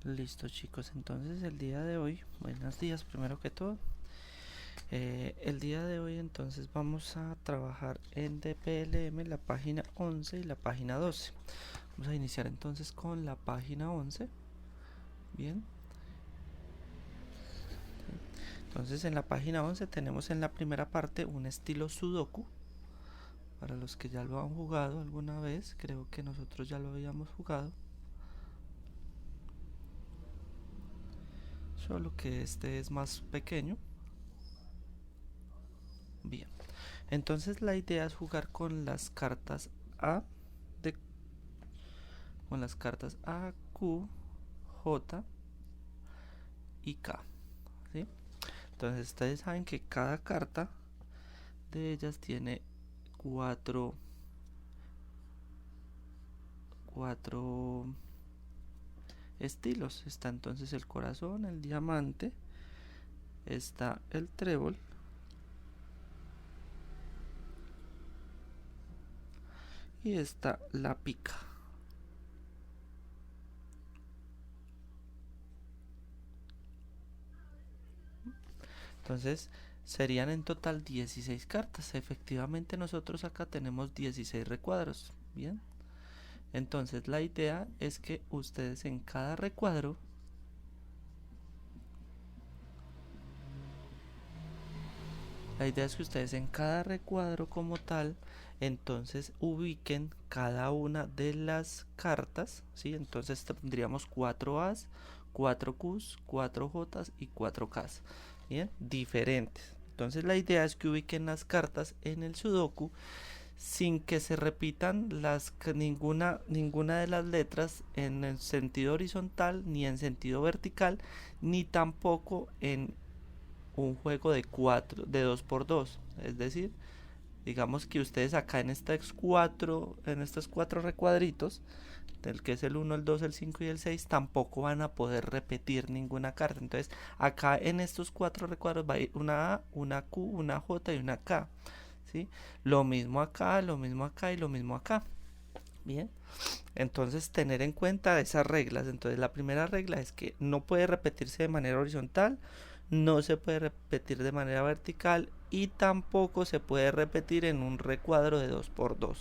Listo, chicos, entonces el día de hoy, buenos días primero que todo. El día de hoy entonces vamos a trabajar en DPLM la página 11 y la página 12. Vamos a iniciar entonces con la página 11. Bien. Entonces en la página 11 tenemos en la primera parte un estilo Sudoku. Para los que ya lo han jugado alguna vez, creo que nosotros ya lo habíamos jugado. Solo que este es más pequeño. Bien. Entonces la idea es jugar con las cartas A, con las cartas A, Q, J y K, ¿sí? Entonces ustedes saben que cada carta de ellas tiene cuatro estilos. Está entonces el corazón, el diamante, está el trébol y está la pica. Entonces serían en total 16 cartas. Efectivamente nosotros acá tenemos 16 recuadros. Bien. Entonces la idea es que ustedes en cada recuadro como tal, entonces ubiquen cada una de las cartas, ¿sí? Entonces tendríamos 4 A's, 4 Q's, 4 J's y 4 K's, ¿bien? Diferentes. Entonces la idea es que ubiquen las cartas en el Sudoku sin que se repitan ninguna de las letras en el sentido horizontal, ni en sentido vertical, ni tampoco en un juego de 2x2. Es decir, digamos que ustedes acá en estos cuatro recuadritos, del que es el 1, el 2, el 5 y el 6, tampoco van a poder repetir ninguna carta. Entonces acá en estos 4 recuadros va a ir una A, una Q, una J y una K, ¿sí? Lo mismo acá, lo mismo acá y lo mismo acá. Bien, entonces tener en cuenta esas reglas. Entonces la primera regla es que no puede repetirse de manera horizontal, no se puede repetir de manera vertical y tampoco se puede repetir en un recuadro de 2x2.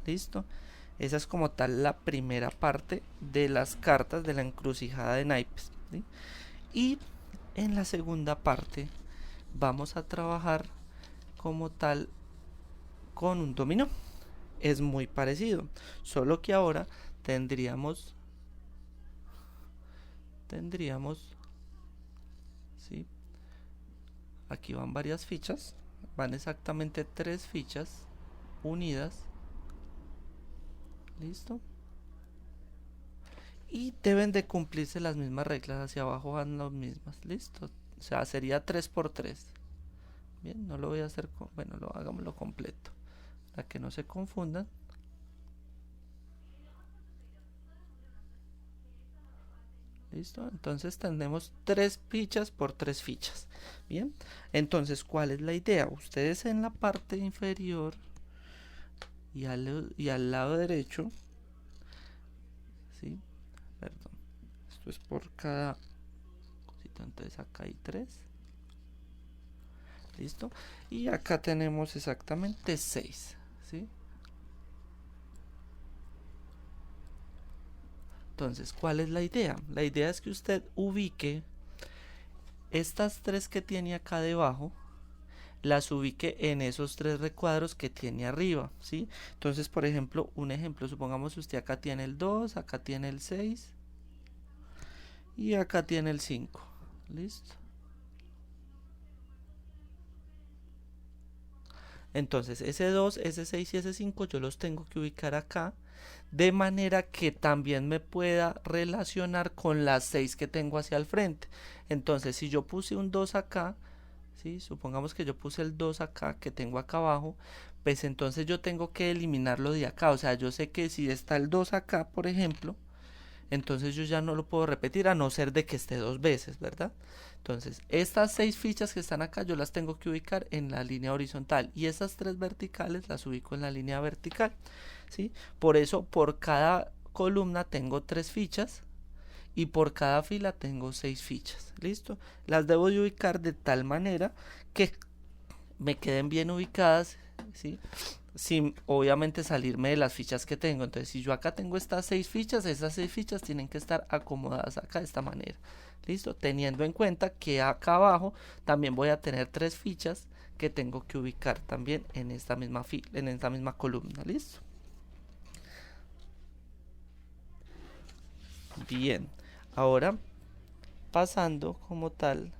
¿Listo? Esa es como tal la primera parte de las cartas de la encrucijada de naipes, ¿sí? Y en la segunda parte vamos a trabajar como tal con un dominó. Es muy parecido, solo que ahora tendríamos ¿sí? Aquí van varias fichas, van exactamente 3 fichas unidas, listo, y deben de cumplirse las mismas reglas. Hacia abajo van las mismas, listo, o sea, sería 3x3. Bien, no lo voy a hacer bueno, hagámoslo completo para que no se confundan. Listo, entonces tenemos 3 fichas por 3 fichas. Bien, entonces, ¿cuál es la idea? Ustedes en la parte inferior y al lado derecho, ¿sí? Perdón, esto es por cada cosita, entonces acá hay 3. Listo, y acá tenemos exactamente 6, ¿sí? Entonces, ¿cuál es la idea? La idea es que usted ubique estas 3 que tiene acá debajo, las ubique en esos 3 recuadros que tiene arriba, ¿sí? Entonces, por ejemplo, un ejemplo, supongamos que usted acá tiene el 2, acá tiene el 6 y acá tiene el 5. ¿Listo? Entonces, ese 2, ese 6 y ese 5 yo los tengo que ubicar acá, de manera que también me pueda relacionar con las 6 que tengo hacia el frente. Entonces, si yo puse un 2 acá, ¿sí? Supongamos que yo puse el 2 acá, que tengo acá abajo, pues entonces yo tengo que eliminarlo de acá. O sea, yo sé que si está el 2 acá, por ejemplo, entonces yo ya no lo puedo repetir a no ser de que esté 2 veces, ¿verdad? Entonces, estas 6 fichas que están acá yo las tengo que ubicar en la línea horizontal y estas 3 verticales las ubico en la línea vertical, ¿sí? Por eso, por cada columna tengo 3 fichas y por cada fila tengo 6 fichas. ¿Listo? Las debo de ubicar de tal manera que me queden bien ubicadas, ¿sí? Sin obviamente salirme de las fichas que tengo. Entonces, si yo acá tengo estas 6 fichas, esas 6 fichas tienen que estar acomodadas acá de esta manera. ¿Listo? Teniendo en cuenta que acá abajo también voy a tener 3 fichas que tengo que ubicar también en esta misma en esta misma columna. ¿Listo? Bien. Ahora, pasando como tal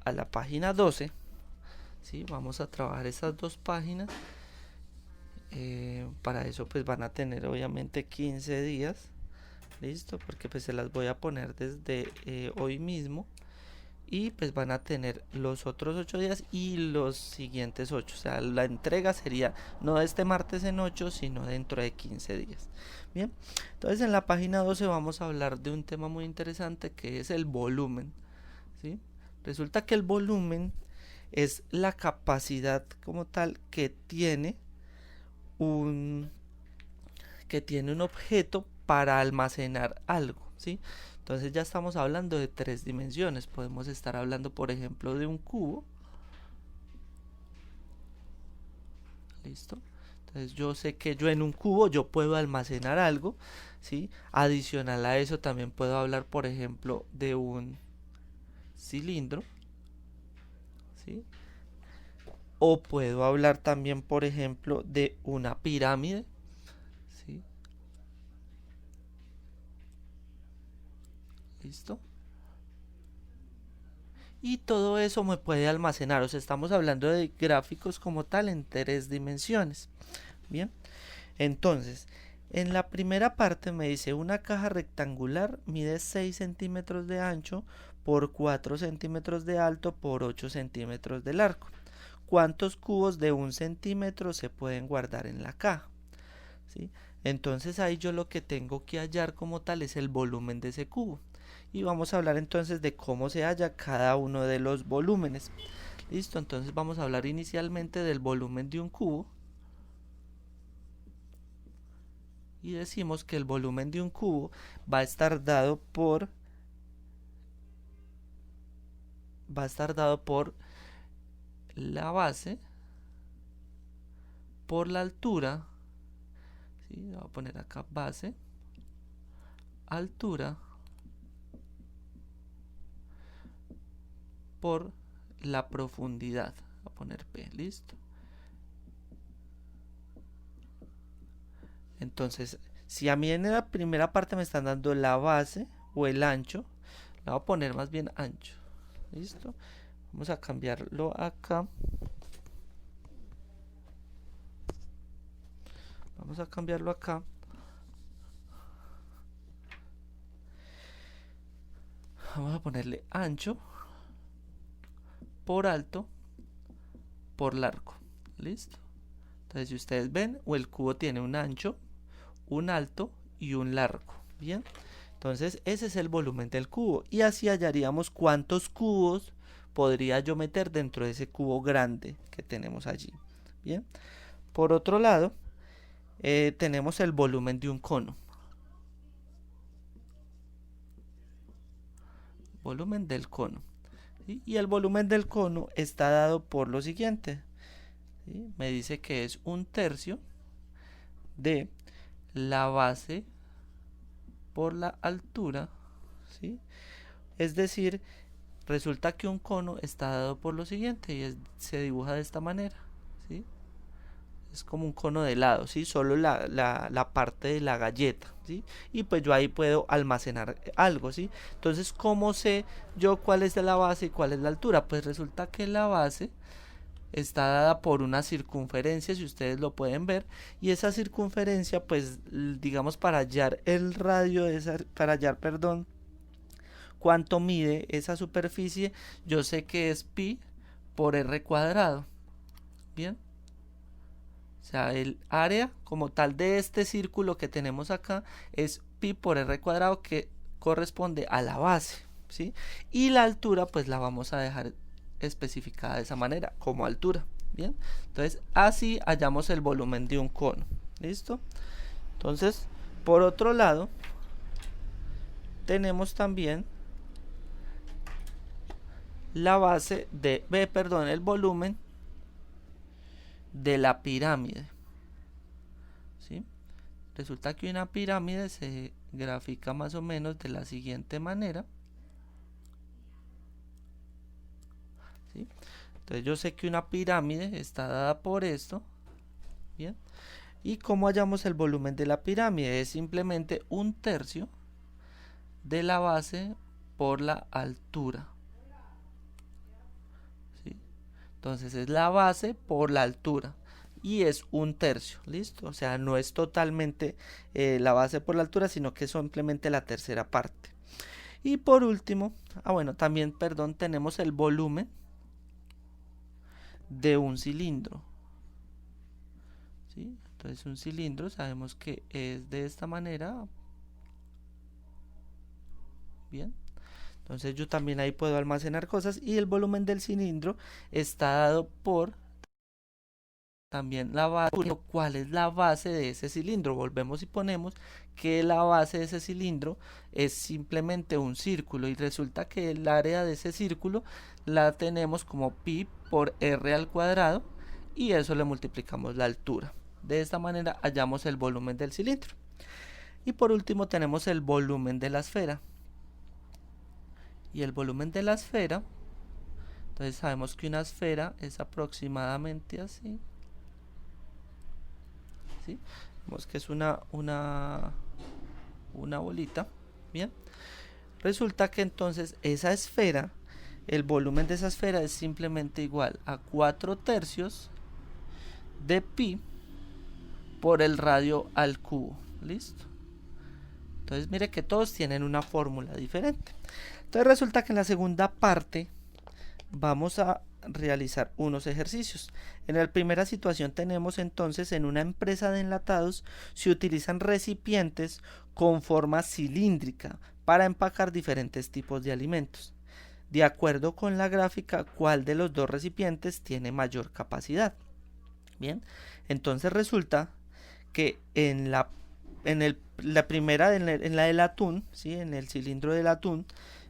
a la página 12, ¿sí? Vamos a trabajar esas dos páginas. Para eso pues van a tener obviamente 15 días. Listo, porque pues se las voy a poner desde hoy mismo. Y pues van a tener los otros 8 días y los siguientes 8. O sea, la entrega sería no este martes en 8, sino dentro de 15 días. Bien, entonces en la página 12 vamos a hablar de un tema muy interesante que es el volumen, ¿sí? Resulta que el volumen es la capacidad como tal que tiene un objeto para almacenar algo, ¿sí? Entonces ya estamos hablando de 3 dimensiones. Podemos estar hablando, por ejemplo, de un cubo. ¿Listo? Entonces yo sé que yo en un cubo yo puedo almacenar algo, ¿sí? Adicional a eso también puedo hablar, por ejemplo, de un cilindro, ¿sí? O puedo hablar también, por ejemplo, de una pirámide, ¿sí? ¿Listo? Y todo eso me puede almacenar. O sea, estamos hablando de gráficos como tal en 3 dimensiones. Bien, entonces, en la primera parte me dice una caja rectangular mide 6 centímetros de ancho por 4 centímetros de alto por 8 centímetros de largo. ¿Cuántos cubos de 1 centímetro se pueden guardar en la caja? ¿Sí? Entonces ahí yo lo que tengo que hallar como tal es el volumen de ese cubo. Y vamos a hablar entonces de cómo se halla cada uno de los volúmenes. Listo, entonces vamos a hablar inicialmente del volumen de un cubo. Y decimos que el volumen de un cubo va a estar dado por la base por la altura, ¿sí? Voy a poner acá base, altura por la profundidad. Voy a poner P, listo. Entonces, si a mí en la primera parte me están dando la base o el ancho, la voy a poner más bien ancho. ¿Listo? Vamos a cambiarlo acá. Vamos a cambiarlo acá. Vamos a ponerle ancho por alto por largo. ¿Listo? Entonces, si ustedes ven, o el cubo tiene un ancho, un alto y un largo. Bien. Entonces, ese es el volumen del cubo. Y así hallaríamos cuántos cubos podría yo meter dentro de ese cubo grande que tenemos allí. Bien. Por otro lado, tenemos el volumen de un cono. Volumen del cono. ¿Sí? Y el volumen del cono está dado por lo siguiente. ¿Sí? Me dice que es 1/3 de la base por la altura. ¿Sí? Es decir, resulta que un cono está dado por lo siguiente y se dibuja de esta manera. ¿Sí? Es como un cono de helado, ¿sí? Solo la parte de la galleta, ¿sí? Y pues yo ahí puedo almacenar algo, ¿sí? Entonces, ¿cómo sé yo cuál es la base y cuál es la altura? Pues resulta que la base está dada por una circunferencia, si ustedes lo pueden ver, y esa circunferencia, pues, digamos, para hallar el radio de esa, para hallar, perdón, cuánto mide esa superficie, yo sé que es pi por r cuadrado. Bien. O sea, el área como tal de este círculo que tenemos acá es pi por r cuadrado, que corresponde a la base, ¿sí? Y la altura pues la vamos a dejar especificada de esa manera, como altura. Bien, entonces así hallamos el volumen de un cono. ¿Listo? Entonces, por otro lado, tenemos también la base de, el volumen de la pirámide, ¿sí? Resulta que una pirámide se grafica más o menos de la siguiente manera, ¿sí? Entonces yo sé que una pirámide está dada por esto, ¿bien? ¿Y cómo hallamos el volumen de la pirámide? Es simplemente 1/3 de la base por la altura, ¿sí? Entonces es la base por la altura y es 1/3, ¿listo? O sea, no es totalmente la base por la altura, sino que es simplemente la tercera parte. Y por último, bueno, también, perdón, tenemos el volumen de un cilindro, ¿sí? Entonces un cilindro sabemos que es de esta manera, bien. Entonces yo también ahí puedo almacenar cosas y el volumen del cilindro está dado por también la base. ¿Cuál es la base de ese cilindro? Volvemos y ponemos que la base de ese cilindro es simplemente un círculo y resulta que el área de ese círculo la tenemos como pi por r al cuadrado y eso le multiplicamos la altura. De esta manera hallamos el volumen del cilindro. Y por último tenemos el volumen de la esfera. Y el volumen de la esfera, entonces sabemos que una esfera es aproximadamente así, ¿sí? Vemos que es una bolita, bien. Resulta que entonces esa esfera, el volumen de esa esfera es simplemente igual a 4/3 de pi por el radio al cubo, listo. Entonces mire que todos tienen una fórmula diferente. Entonces resulta que en la segunda parte vamos a realizar unos ejercicios. En la primera situación tenemos entonces en una empresa de enlatados se utilizan recipientes con forma cilíndrica para empacar diferentes tipos de alimentos. De acuerdo con la gráfica, ¿cuál de los dos recipientes tiene mayor capacidad? Bien, entonces resulta que en la primera, en la del atún, ¿sí? En el cilindro del atún,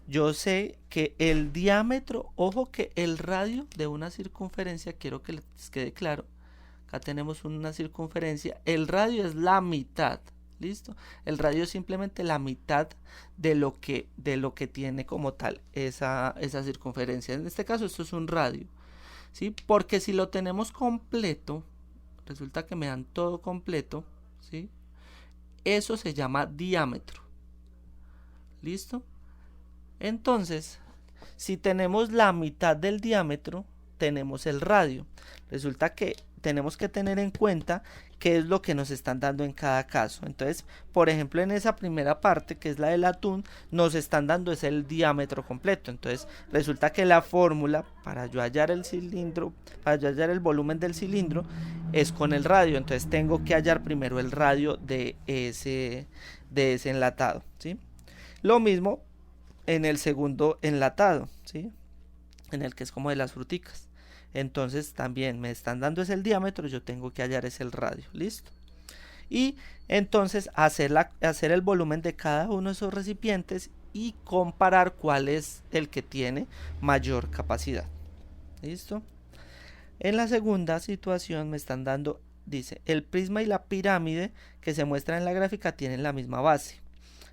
yo sé que el diámetro, ojo que el radio de una circunferencia, quiero que les quede claro, acá tenemos una circunferencia, el radio es la mitad, ¿listo? El radio es simplemente la mitad de lo que tiene como tal esa circunferencia. En este caso esto es un radio, ¿sí? Porque si lo tenemos completo, resulta que me dan todo completo, ¿sí? Eso se llama diámetro, ¿listo? Entonces, si tenemos la mitad del diámetro, tenemos el radio. Resulta que tenemos que tener en cuenta qué es lo que nos están dando en cada caso. Entonces, por ejemplo, en esa primera parte, que es la del atún, nos están dando es el diámetro completo. Entonces, resulta que la fórmula para yo hallar el cilindro, para yo hallar el volumen del cilindro, es con el radio. Entonces, tengo que hallar primero el radio de ese enlatado, ¿sí? Lo mismo en el segundo enlatado, ¿sí? En el que es como de las fruticas. Entonces también me están dando es el diámetro, yo tengo que hallar es el radio, listo. Y entonces hacer el volumen de cada uno de esos recipientes y comparar cuál es el que tiene mayor capacidad, listo. En la segunda situación me están dando, dice, el prisma y la pirámide que se muestran en la gráfica tienen la misma base.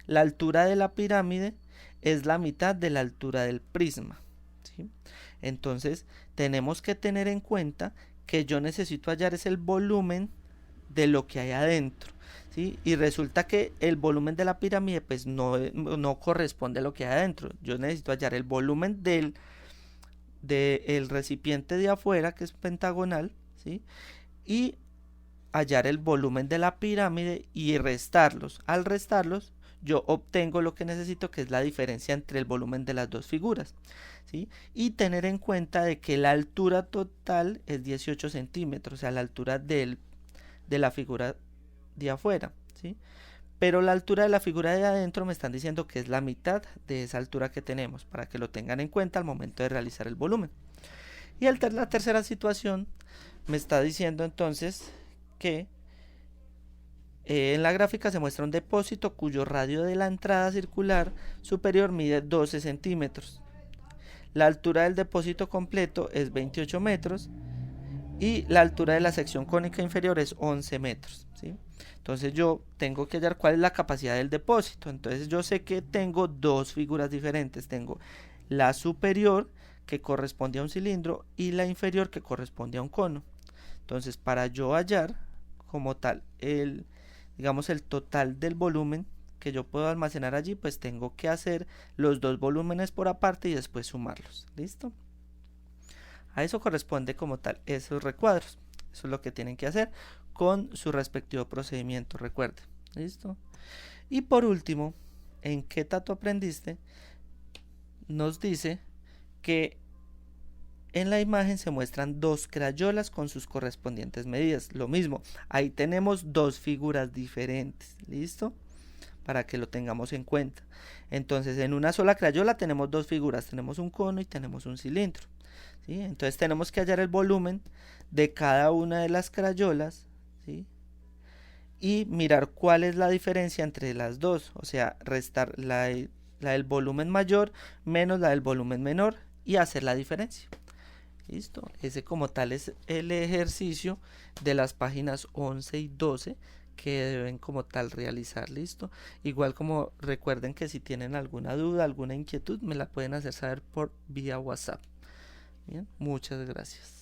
La altura de la pirámide es la mitad de la altura del prisma, ¿sí? Entonces tenemos que tener en cuenta que yo necesito hallar es el volumen de lo que hay adentro, ¿sí? Y resulta que el volumen de la pirámide pues no corresponde a lo que hay adentro. Yo necesito hallar el volumen del recipiente de afuera, que es pentagonal, ¿sí? Y hallar el volumen de la pirámide y restarlos. Al restarlos yo obtengo lo que necesito, que es la diferencia entre el volumen de las dos figuras, ¿sí? Y tener en cuenta de que la altura total es 18 centímetros, o sea, la altura de la figura de afuera, ¿sí? Pero la altura de la figura de adentro me están diciendo que es la mitad de esa altura que tenemos, para que lo tengan en cuenta al momento de realizar el volumen. Y la tercera situación me está diciendo entonces que En la gráfica se muestra un depósito cuyo radio de la entrada circular superior mide 12 centímetros. La altura del depósito completo es 28 metros y la altura de la sección cónica inferior es 11 metros, ¿sí? Entonces yo tengo que hallar cuál es la capacidad del depósito. Entonces yo sé que tengo dos figuras diferentes. Tengo la superior, que corresponde a un cilindro, y la inferior, que corresponde a un cono. Entonces para yo hallar como tal digamos el total del volumen que yo puedo almacenar allí, pues tengo que hacer los dos volúmenes por aparte y después sumarlos. ¿Listo? A eso corresponde como tal esos recuadros. Eso es lo que tienen que hacer con su respectivo procedimiento, recuerden. ¿Listo? Y por último, ¿en qué tato aprendiste? Nos dice que en la imagen se muestran dos crayolas con sus correspondientes medidas. Lo mismo, ahí tenemos dos figuras diferentes. ¿Listo? Para que lo tengamos en cuenta. Entonces, en una sola crayola tenemos dos figuras. Tenemos un cono y tenemos un cilindro. ¿Sí? Entonces tenemos que hallar el volumen de cada una de las crayolas, ¿sí? Y mirar cuál es la diferencia entre las dos, o sea, restar la del volumen mayor menos la del volumen menor y hacer la diferencia. Listo, ese como tal es el ejercicio de las páginas 11 y 12 que deben como tal realizar. Listo, igual como recuerden que si tienen alguna duda, alguna inquietud, me la pueden hacer saber por vía WhatsApp. Bien, muchas gracias.